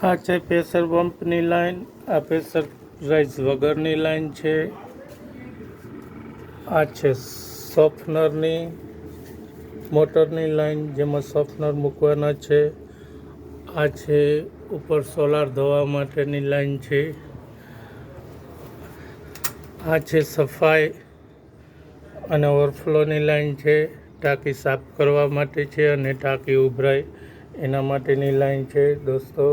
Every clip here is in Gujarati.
આ છે પ્રેશર પંપની લાઈન, આ પ્રેશરાઇઝ વગરની લાઈન છે. આ છે સોફનરની મોટરની લાઈન, જેમાં સોફનર મૂકવાના છે. આ છે ઉપર સોલાર ધોવા માટેની લાઈન છે. આ છે સફાઈ અને ઓવરફ્લોની લાઈન છે. ટાંકી સાફ કરવા માટે છે અને ટાંકી ઉભરાય એના માટેની લાઈન છે. દોસ્તો,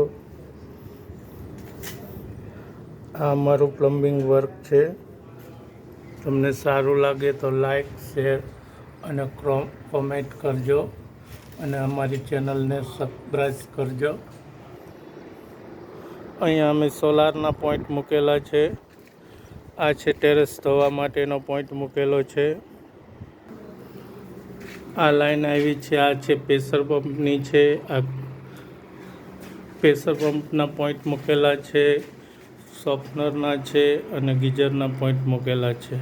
આ અમારું પ્લમ્બિંગ વર્ક છે. તમને સારું લાગે તો લાઈક, શેર અને કોમેન્ટ કરજો અને અમારી ચેનલને સબસ્ક્રાઈબ કરજો. અહીંયા અમે સોલારના પોઈન્ટ મૂકેલા છે. આ છે ટેરેસ ધોવા માટેનો પોઈન્ટ મૂકેલો છે. આ લાઈન આવી છે. આ છે પ્રેશર પંપની છે. આ પ્રેશર પંપના પોઈન્ટ મૂકેલા છે, સોફનરના છે અને ગીઝરના પોઈન્ટ મૂકેલા છે.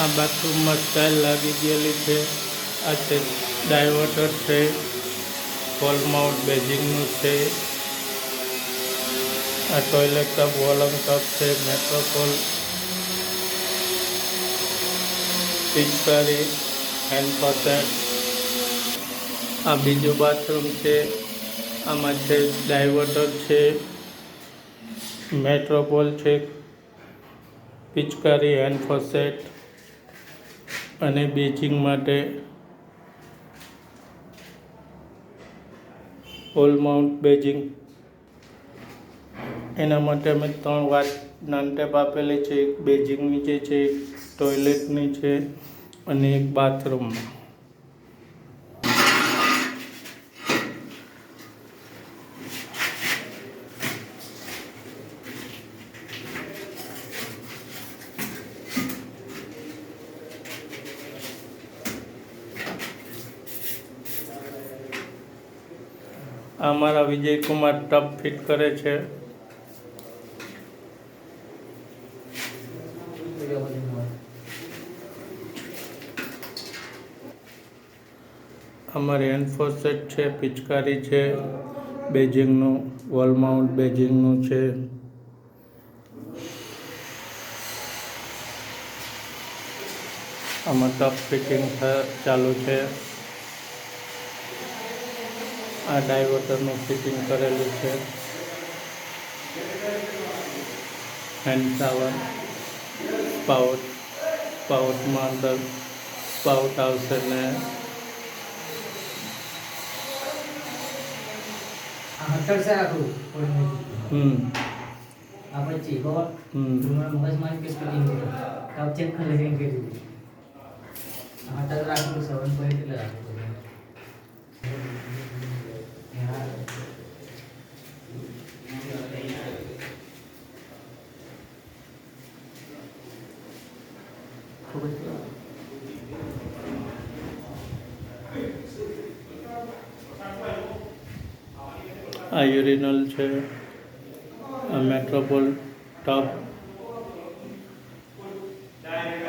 આ બાથરૂમમાં સ્ટાઇલ લાગી ગયેલી છે. આ છે ડાયવર્ટર છે, વોલ માઉન્ટ બેઝિંગનું છે. આ ટોયલેટ ટબ, વોલમ ટબ છે, મેટ્રોપોલ, પિચકારી, હેન્ડ. આ બીજું બાથરૂમ છે. આમાં છે ડાયવર્ટર છે, મેટ્રોપોલ છે, પિચકારી, હેન્ડ ફોસેટ અને બેચિંગ માટે વોલ માઉન્ટ બેઝિંગ. એના માટે અમે 3 નાનટેપ આપેલી છે. એક બેઝિંગ નીચે છે, એક ટોયલેટની છે અને એક બાથરૂમમાં. અમારા વિજયકુમાર ટબ ફિટ કરે છે. અમારી હેન્ડ ફોસેટ છે, પિચકારી છે, બેઝિંગનું, વોલ માઉન્ટ બેઝિંગનું છે. આમાં ટબ ફિટિંગ ચાલુ છે. આ ડાયવર્ટરનું ફિટિંગ કરેલું છે. હેન્ડ શાવર, સ્પાઉટમાં અંદર સ્પાઉટ આવશે ને આ યુરિનલ છે. આ મેટ્રોપોલ ટબ,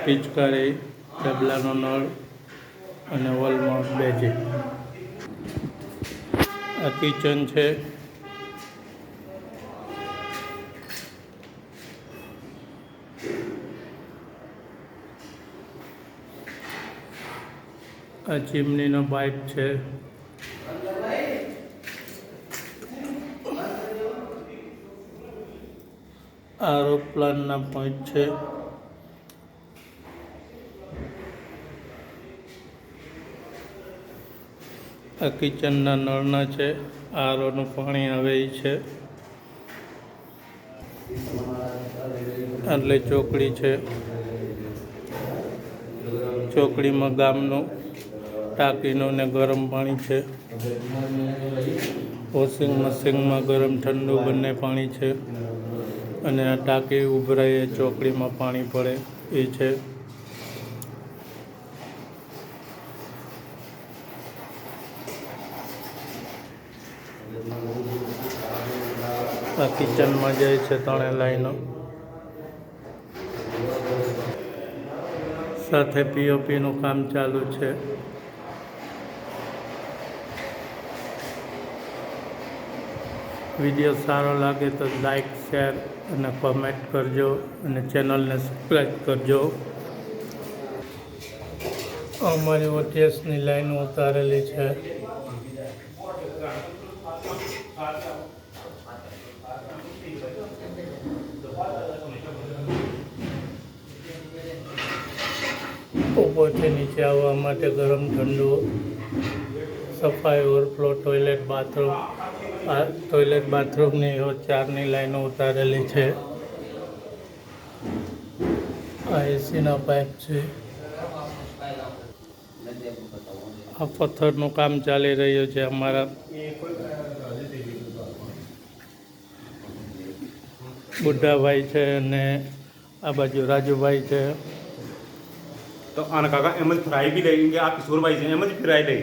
પિચકારી, ડબલાનો નળ અને વોલ માઉન્ટ બેઝિંગ. આ કિચન છે. આ ચીમનીનો પાઇપ છે. આ એરોપ્લેનના પોઈન્ટ છે. આ કિચનના નળના છે. આરોનું પાણી આવે એ છે. એટલે ચોકડી છે. ચોકડીમાં ગામનું ટાંકીનું ને ગરમ પાણી છે. વોશિંગ મશીનમાં ગરમ ઠંડુ બંને પાણી છે. અને આ ટાંકી ઉભરાય ચોકડીમાં પાણી પડે એ છે. આ કિચનમાં જાય છે 3 લાઈનો. સાથે પીઓપીનું કામ ચાલુ છે. વિડીયો સારો લાગે તો લાઈક શેર અને કોમેન્ટ કરજો અને ચેનલને સબસ્ક્રાઈબ કરજો. અમારી ઓટીએસની લાઈન ઉતારેલી છે. ઉપરથી નીચે આવવા માટે ગરમ ઠંડુ સફાઈ ઓવરફ્લો ટોયલેટ બાથરૂમની 4ની લાઈનો ઉતારેલી છે. આ એસીના પાઇપ છે. આ પથ્થરનું કામ ચાલી રહ્યું છે. અમારા બુઢાભાઈ છે અને આ બાજુ રાજુભાઈ છે. તો આના કાકા એમ જ ફ્રાય બી લઈ આ કિશોરભાઈ છે એમ જ ફ્રાય લઈ